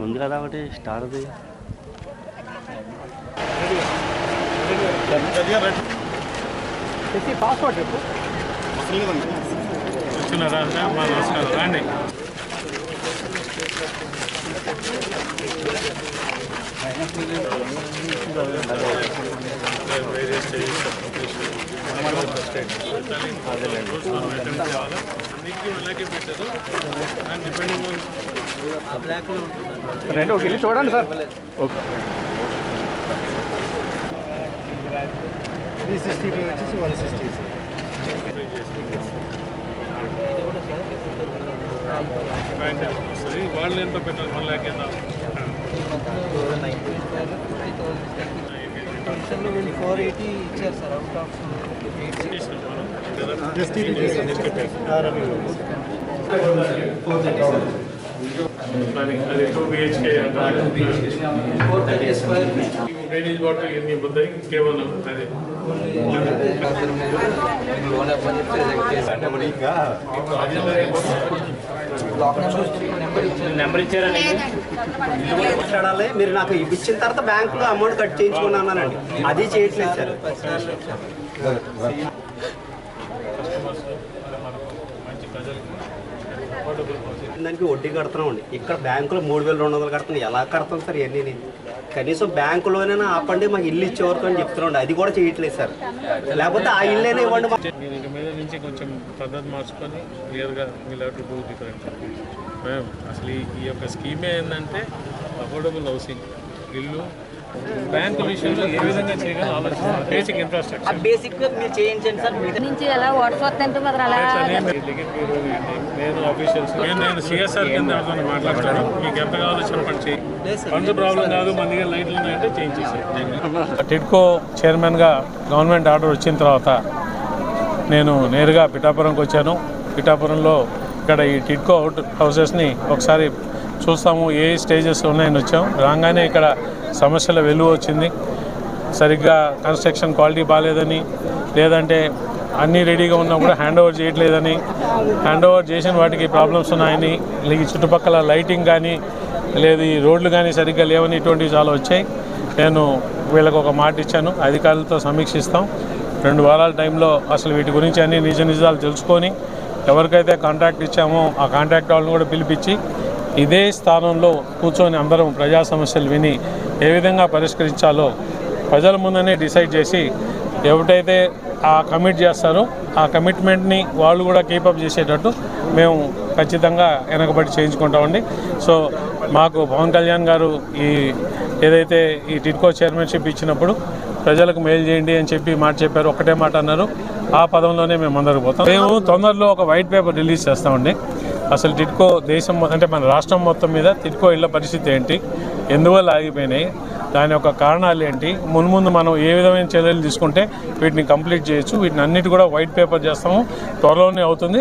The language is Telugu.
ఉంది కదా ఒకటి స్టార్ అది పాస్పోర్ట్ వచ్చినారా అంటే మా నమస్కారం రండి. రెండు ఒక ఇల్లు చూడండి సార్. ఓకే 360 వచ్చేసి 160 వాళ్ళు ఎంత పెట్టారు 1 lakh కింద 480 ఇచ్చారు సార్. అవుట్ ఆఫ్ అది 2 BHK డ్రైనేజ్ వాటర్ ఎన్ని పోతాయి కేవలం అది నెంబర్ ఇచ్చారండి. మాట్లాడాలి. మీరు నాకు ఇచ్చిన తర్వాత బ్యాంకులో అమౌంట్ కట్ చేయించుకున్నానండి, అది చేయట్లేదు సార్. దానికి వడ్డీ కడుతున్నామండి. ఇక్కడ బ్యాంకులో 3200 కడుతున్నాం. ఎలా కడతాం సార్ ఇవన్నీ? కనీసం బ్యాంకులోనే ఆపండి, మాకు ఇల్లు ఇచ్చేవరకు అని చెప్తున్నాండి, అది కూడా చేయట్లేదు సార్. లేకపోతే ఆ ఇల్లేనే ఇవ్వండి. నేను ఇంక మీద నుంచి కొంచెం పద్ధతి మార్చుకొని క్లియర్గా వీళ్ళ టు డూ డిఫరెంట్. మేము అసలు ఈ యొక్క స్కీమే ఏంటంటే అఫోర్డబుల్ హౌసింగ్, ఇల్లు బ్యాంకు విషయంలో ఏ విధంగా చేయగలం ఆలోచిస్తాం. బేసిక్ ఇన్ఫ్రాస్ట్రక్చర్ బేసిక్గా మీరు చేయించండి సార్. నుంచి ఎలా వాట్సాప్ అలా నేను ఆఫీషియల్స్ నేను సిఎస్ఆర్ కింద ఎవరితో మాట్లాడతాను. మీకు ఎంత కావాలో చెప్పండి, చేయి. ఫండ్స్ ప్రాబ్లం కాదు, మన దగ్గర లైట్లు ఉన్నాయంటే చేయించేసి. టిడ్కో చైర్మన్గా గవర్నమెంట్ ఆర్డర్ వచ్చిన తర్వాత నేను నేరుగా పిఠాపురంకి వచ్చాను. పిఠాపురంలో ఇక్కడ ఈ టిడ్కో హౌసెస్ని ఒకసారి చూస్తాము, ఏ స్టేజెస్ ఉన్నాయని వచ్చాం. రాగానే ఇక్కడ సమస్యల వెలువ వచ్చింది. సరిగ్గా కన్స్ట్రక్షన్ క్వాలిటీ బాగాలేదని, లేదంటే అన్నీ రెడీగా ఉన్నా కూడా హ్యాండ్ ఓవర్ చేయట్లేదని, హ్యాండ్ ఓవర్ చేసిన వాటికి ప్రాబ్లమ్స్ ఉన్నాయని, ఈ చుట్టుపక్కల లైటింగ్ కానీ లేదు ఈ రోడ్లు కానీ సరిగ్గా లేవని, ఇటువంటివి చాలా వచ్చాయి. నేను వీళ్ళకి ఒక మాట ఇచ్చాను, అధికారులతో సమీక్షిస్తాం. 2 వారాల టైంలో అసలు వీటి గురించి అన్ని నిజాలు తెలుసుకొని ఎవరికైతే కాంట్రాక్ట్ ఇచ్చామో ఆ కాంట్రాక్ట్ వాళ్ళని కూడా పిలిపించి ఇదే స్థానంలో కూర్చొని అందరం ప్రజా సమస్యలు విని ఏ విధంగా పరిష్కరించాలో ప్రజల ముందనే డిసైడ్ చేసి ఎవరైతే ఆ కమిట్ చేస్తారో ఆ కమిట్మెంట్ని వాళ్ళు కూడా కీపప్ చేసేటట్టు మేము ఖచ్చితంగా వెనకబడి చేయించుకుంటామండి. సో మాకు పవన్ కళ్యాణ్ గారు ఏదైతే ఈ టిడ్కో చైర్మన్షిప్ ఇచ్చినప్పుడు ప్రజలకు మేలు చేయండి అని చెప్పి మాట చెప్పారు, ఒక్కటే మాట అన్నారు. ఆ పదంలోనే మేము అందరికి పోతాం. మేము తొందరలో ఒక వైట్ పేపర్ రిలీజ్ చేస్తామండి. అసలు టిడ్కో దేశం అంటే మన రాష్ట్రం మొత్తం మీద టిడ్కో ఇళ్ళ పరిస్థితి ఏంటి, ఎందువల్ల ఆగిపోయినాయి, దాని యొక్క కారణాలు ఏంటి, మున్ముందు మనం ఏ విధమైన చర్యలు తీసుకుంటే వీటిని కంప్లీట్ చేయొచ్చు, వీటిని అన్నిటి కూడా వైట్ పేపర్ చేస్తాము. త్వరలోనే అవుతుంది.